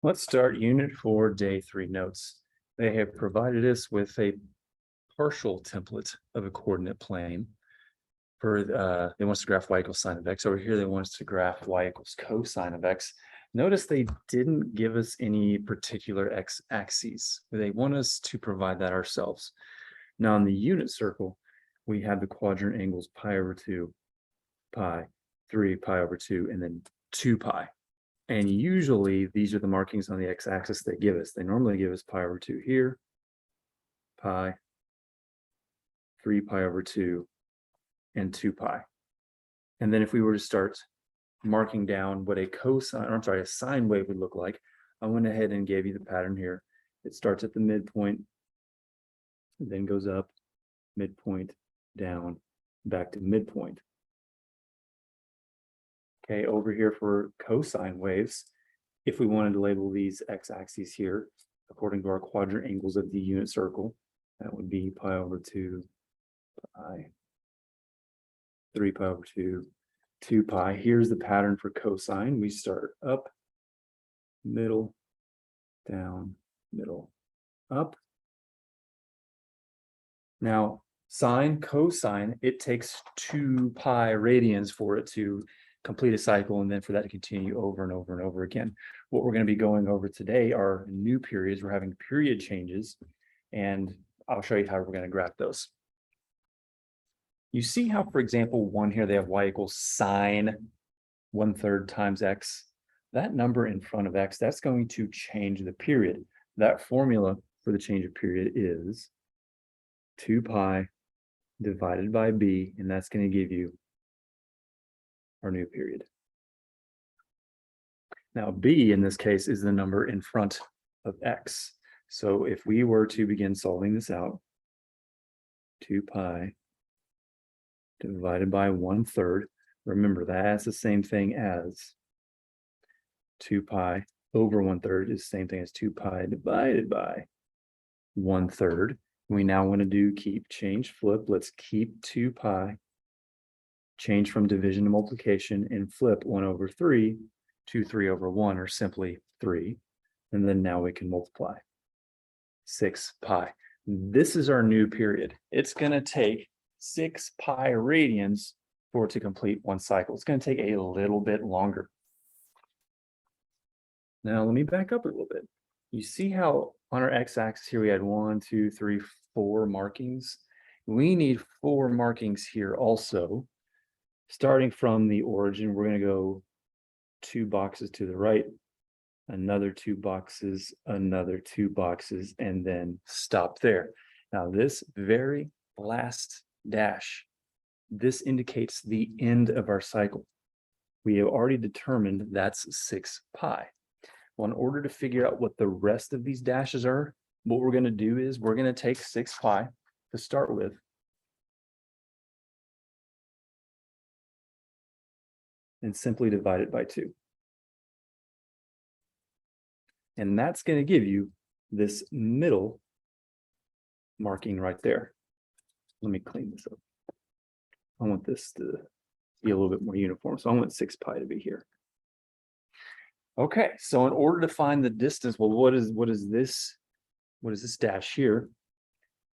Let's start Unit 4, Day 3 notes. They have provided us with a partial template of a coordinate plane. They want us to graph y equals sine of x. Over here, they want us to graph y equals cosine of x. Notice they didn't give us any particular x-axes. They want us to provide that ourselves. Now, in the unit circle, we have the quadrant angles pi over 2, pi, 3 pi over 2, and then 2 pi. And usually these are the markings on the x-axis they give us. They normally give us pi over 2 here, pi, 3 pi over 2, and 2 pi. And then if we were to start marking down what a sine wave would look like, I went ahead and gave you the pattern here. It starts at the midpoint, then goes up, midpoint, down, back to midpoint. Okay, over here for cosine waves, if we wanted to label these x-axes here, according to our quadrant angles of the unit circle, that would be pi over 2, pi, 3 pi over 2, 2 pi. Here's the pattern for cosine. We start up, middle, down, middle, up. Now, sine, cosine, it takes 2 pi radians for it to complete a cycle, and then for that to continue over and over and over again. What we're going to be going over today are new periods. We're having period changes, and I'll show you how we're going to graph those. You see how, for example, one here, they have y equals sine 1/3 times x. That number in front of x, that's going to change the period. That formula for the change of period is 2 pi divided by b, and that's going to give you our new period. Now, b in this case is the number in front of x. So if we were to begin solving this out, 2 pi divided by 1/3, remember that's the same thing as 2 pi over 1/3 is the same thing as 2 pi divided by 1/3. We now want to do keep, change, flip. Let's keep 2 pi, change from division to multiplication, and flip 1/3 to 3/1, or simply 3. And then now we can multiply 6 pi. This is our new period. It's going to take 6 pi radians for it to complete one cycle. It's going to take a little bit longer. Now, let me back up a little bit. You see how on our x-axis here we had 1, 2, 3, 4 markings? We need 4 markings here also. Starting from the origin, we're going to go 2 boxes to the right, another 2 boxes, another 2 boxes, and then stop there. Now, this very last dash, this indicates the end of our cycle. We have already determined that's 6 pi. Well, in order to figure out what the rest of these dashes are, what we're going to do is we're going to take 6 pi to start with, and simply divide it by 2. And that's going to give you this middle marking right there. Let me clean this up. I want this to be a little bit more uniform. So I want 6 pi to be here. Okay, so in order to find the distance, well, what is this dash here?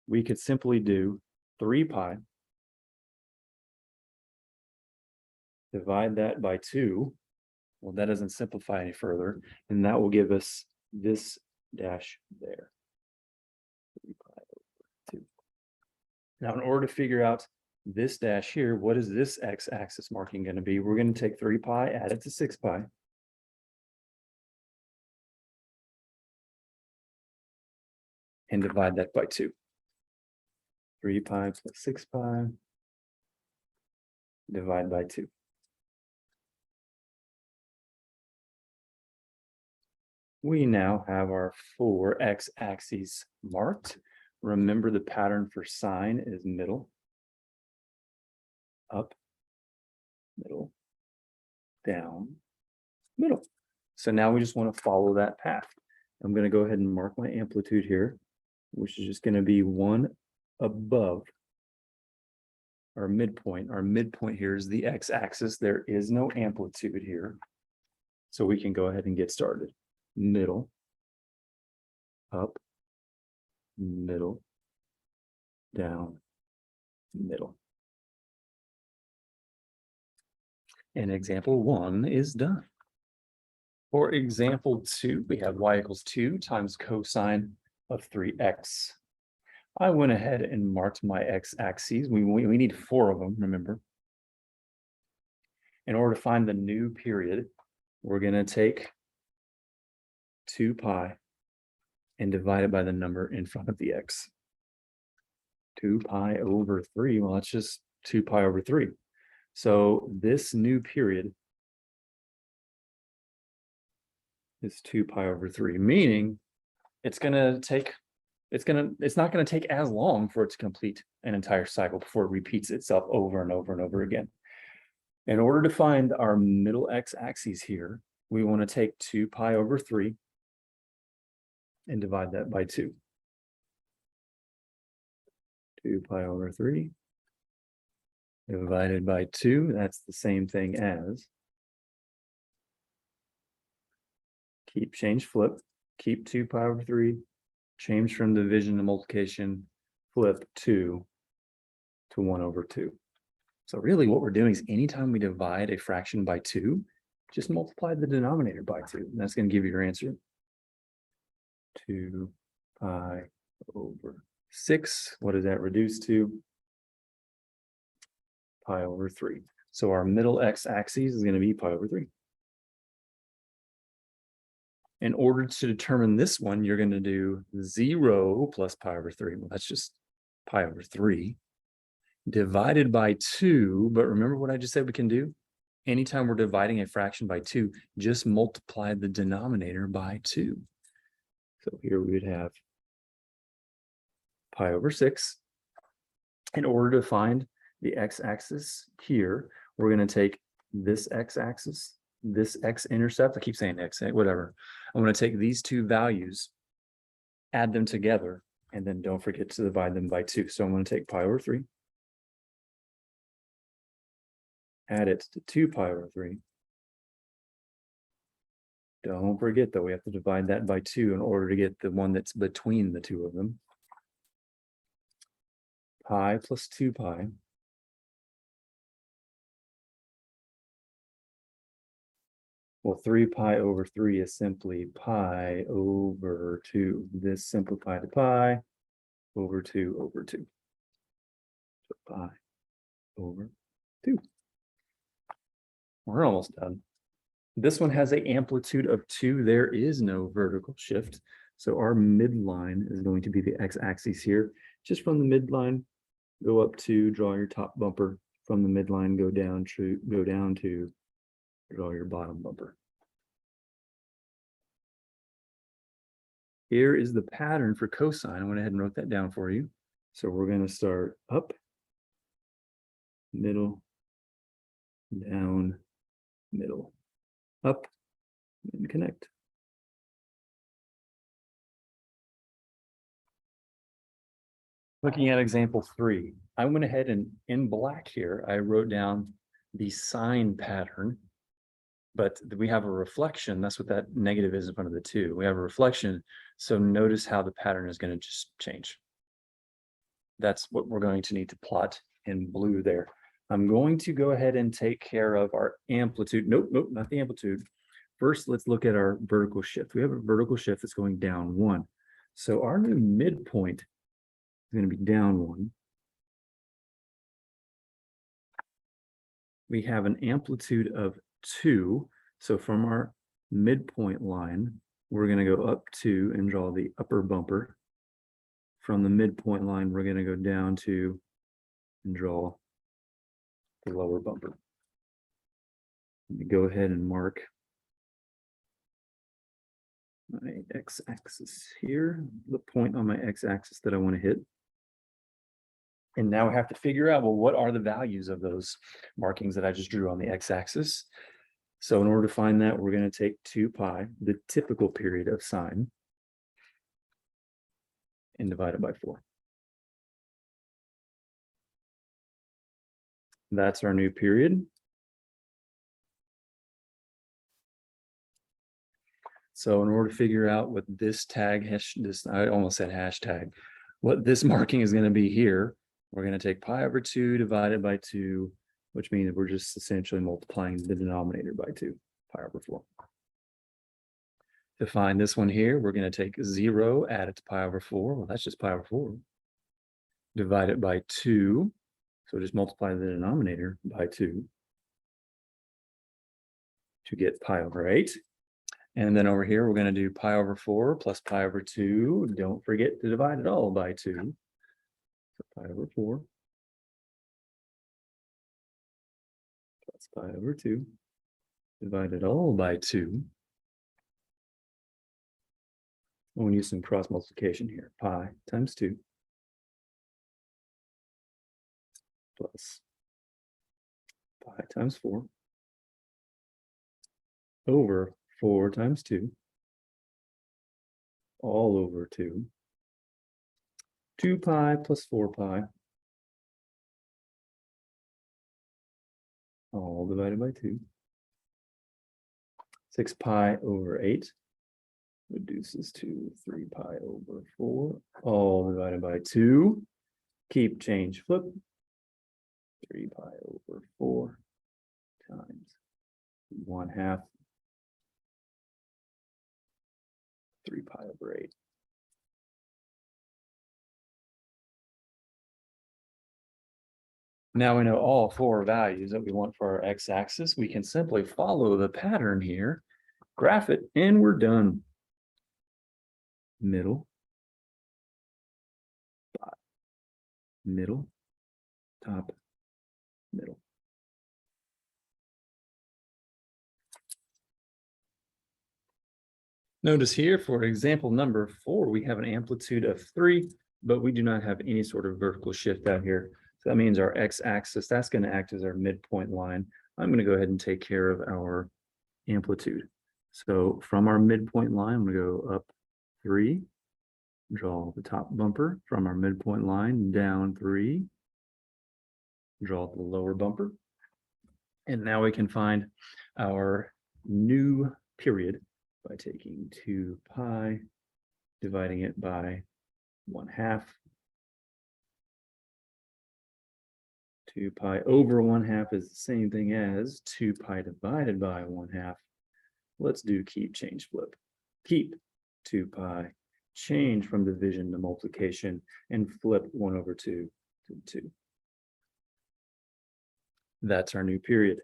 We could simply do 3 pi, divide that by 2. Well, that doesn't simplify any further, and that will give us this dash there. 3 pi over 2. Now, in order to figure out this dash here, what is this x-axis marking going to be? We're going to take 3 pi, add it to 6 pi. And divide that by 2. 3 pi plus 6 pi, divide by 2. We now have our 4 x-axes marked. Remember, the pattern for sine is middle, up, middle, down, middle. So now we just want to follow that path. I'm going to go ahead and mark my amplitude here, which is just going to be 1 above our midpoint. Our midpoint here is the x-axis. There is no amplitude here. So we can go ahead and get started. middle, up, middle, down, middle. And example 1 is done. For example 2, we have y equals 2 times cosine of 3x. I went ahead and marked my x-axes. We need 4 of them, remember. In order to find the new period, we're going to take 2 pi and divide it by the number in front of the x. 2 pi over 3, well, that's just 2 pi over 3. So this new period is 2 pi over 3, meaning it's not going to take as long for it to complete an entire cycle before it repeats itself over and over and over again. In order to find our middle x-axis here, we want to take 2 pi over 3 and divide that by 2. 2 pi over 3 divided by 2, that's the same thing as change, flip, keep 2 pi over 3, change from division to multiplication, flip 2 to 1 over 2. So really what we're doing is anytime we divide a fraction by 2, just multiply the denominator by 2. And that's going to give you your answer. 2 pi over 6. What does that reduce to? Pi over 3. So our middle x-axis is going to be pi over 3. In order to determine this one, you're going to do 0 plus pi over 3. Well, that's just pi over 3 divided by 2. But remember what I just said we can do? Anytime we're dividing a fraction by 2, just multiply the denominator by 2. So here we would have pi over 6. In order to find the x-axis here, we're going to take this x-axis, this x-intercept, I keep saying x, whatever. I'm going to take these two values, add them together, and then don't forget to divide them by 2. So I'm going to take pi over 3, add it to 2 pi over 3. Don't forget, though, we have to divide that by 2 in order to get the one that's between the two of them. Pi plus 2 pi. Well, 3 pi over 3 is simply pi over 2. This simplified to pi over 2 over 2. So pi over 2. We're almost done. This one has an amplitude of 2. There is no vertical shift. So our midline is going to be the x-axis here. Just from the midline, go up to draw your top bumper. From the midline, go down to draw your bottom bumper. Here is the pattern for cosine. I went ahead and wrote that down for you. So we're going to start up, middle, down, middle, up, and connect. Looking at example 3, I went ahead and in black here, I wrote down the sine pattern, but we have a reflection. That's what that negative is in front of the 2. We have a reflection. So notice how the pattern is going to just change. That's what we're going to need to plot in blue there. I'm going to go ahead and take care of our amplitude. Nope, not the amplitude. First, let's look at our vertical shift. We have a vertical shift that's going down 1. So our new midpoint is going to be down 1. We have an amplitude of 2. So from our midpoint line, we're going to go up 2 and draw the upper bumper. From the midpoint line, we're going to go down 2 and draw the lower bumper. Let me go ahead and mark my x-axis here, the point on my x-axis that I want to hit. And now we have to figure out, well, what are the values of those markings that I just drew on the x-axis? So in order to find that, we're going to take 2 pi, the typical period of sine, and divide it by 4. That's our new period. So in order to figure out what this tag I almost said hashtag, what this marking is going to be here, we're going to take pi over 2 divided by 2, which means we're just essentially multiplying the denominator by 2, pi over 4. To find this one here, we're going to take 0, add it to pi over 4. Well, that's just pi over 4. Divide it by 2. So just multiply the denominator by 2 to get pi over 8. And then over here, we're going to do pi over 4 plus pi over 2. Don't forget to divide it all by 2. So pi over 4 plus pi over 2. Divide it all by 2. We're going to use some cross multiplication here. Pi times 2 plus pi times 4 over 4 times 2 all over 2. 2 pi plus 4 pi all divided by 2. 6 pi over 8 reduces to 3 pi over 4 all divided by 2. Keep change flip. 3 pi over 4 times 1/2 3 pi over 8. Now we know all 4 values that we want for our x-axis. We can simply follow the pattern here, graph it, and we're done. Middle, bottom, middle, top, middle. Notice here for example number 4, we have an amplitude of 3, but we do not have any sort of vertical shift out here. So that means our x-axis, that's going to act as our midpoint line. I'm going to go ahead and take care of our amplitude. So from our midpoint line, I'm going to go up 3, draw the top bumper from our midpoint line, down 3, draw the lower bumper. And now we can find our new period by taking 2 pi, dividing it by 1/2. 2 pi over 1/2 is the same thing as 2 pi divided by 1/2. Let's do keep change flip. Keep 2 pi, change from division to multiplication, and flip 1 over 2 to 2. That's our new period.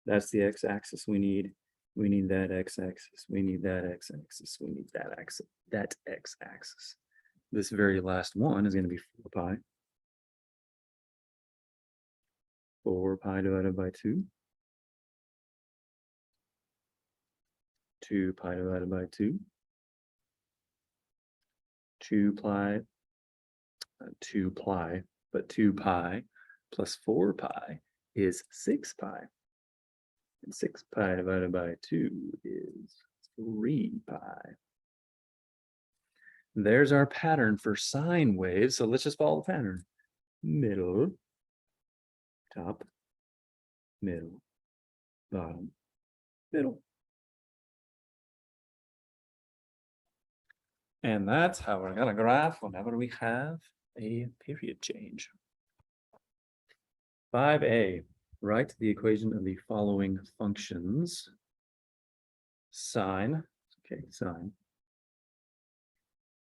That's the x-axis we need. We need that x-axis. We need that x-axis. We need that x-axis. This very last one is going to be 4 pi. 4 pi divided by 2. 2 pi divided by 2. 2 pi, but 2 pi plus 4 pi is 6 pi. And 6 pi divided by 2 is 3 pi. There's our pattern for sine waves. So let's just follow the pattern. Middle, top, middle, bottom, middle. And that's how we're going to graph whenever we have a period change. 5a, write the equation of the following functions. Sine, okay, sine,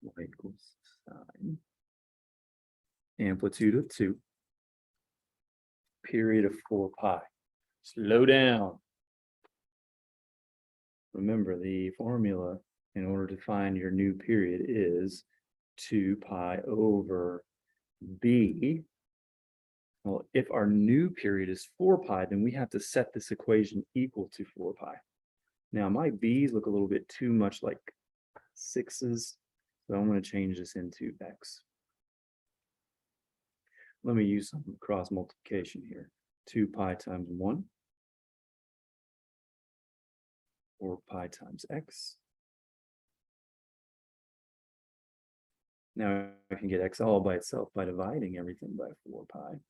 y equals sine, amplitude of 2, period of 4 pi. Slow down. Remember, the formula in order to find your new period is 2 pi over b. Well, if our new period is 4 pi, then we have to set this equation equal to 4 pi. Now, my b's look a little bit too much like 6's, so I'm going to change this into x. Let me use some cross multiplication here. 2 pi times 1, 4 pi times x. Now I can get x all by itself by dividing everything by 4 pi.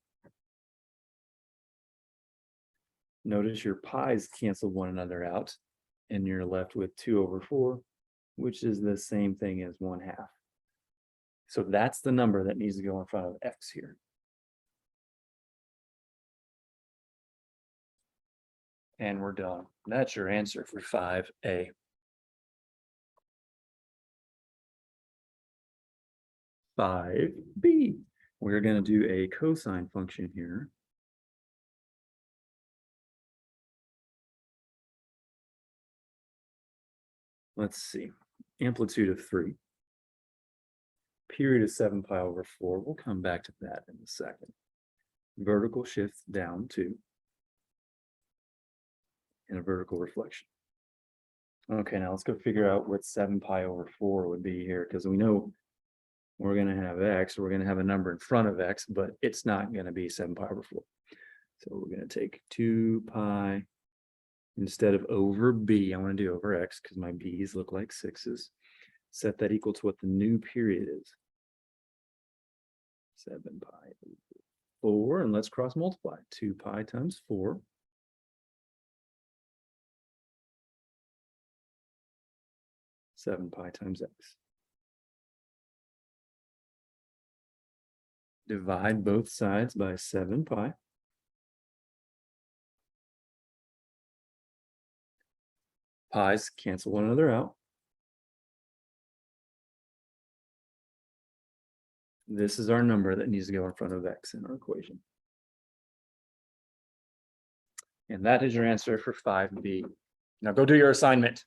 Notice your pi's cancel one another out, and you're left with 2/4, which is the same thing as 1/2. So that's the number that needs to go in front of x here. And we're done. That's your answer for 5A. 5B, we're going to do a cosine function here. Let's see, amplitude of 3. Period of 7π/4. We'll come back to that in a second. Vertical shift down 2. And a vertical reflection. Okay, now let's go figure out what 7π/4 would be here, because we know we're going to have x, we're going to have a number in front of x, but it's not going to be 7π/4. So we're going to take 2π instead of over b, I want to do over x because my b's look like 6's. Set that equal to what the new period is. 7π/4, and let's cross multiply. 2π times 4. Seven pi times x. Divide both sides by 7π. Pi's cancel one another out. This is our number that needs to go in front of x in our equation. And that is your answer for 5B. Now go do your assignment.